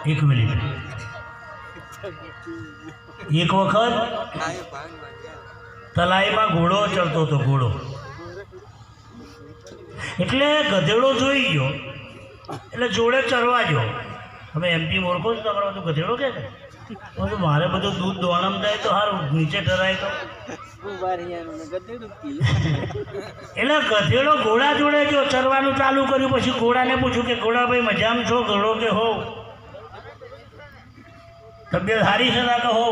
एक मिनिट एक वखत તલાઈમાં ઘોડો ચડતો હતો ઘોડો એટલે ગધેડો જોઈ ગયો એટલે જોડે ચરવા ગયો તમે એમપી મોરખો છો તમારે બધું ગધેડો કે તો મારે બધું દૂધ દોણમ થાય તો સારું નીચે ઠરાય તો એટલે ગધેડો ઘોડા જોડે જો ચરવાનું ચાલુ કર્યું પછી ઘોડાને પૂછ્યું કે ઘોડાભાઈ મજામાં છો ઘોડો કે હો તબિયત સારી છે ના કે હો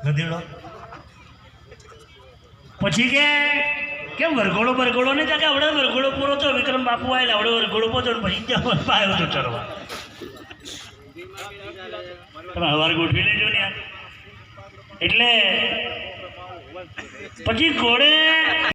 ગધેડો પછી કે કેમ વરઘોડો બરઘોડો નહીં થાય કે આવડે વરઘોડો પૂરો થયો વિક્રમ બાપુ આવેલા આવડે વરઘોડો પહોંચો પછી ત્યાં પાયો તો ચરવા તમે હવાર ગોઠવી લેજો ને યાર એટલે પછી ઘોડે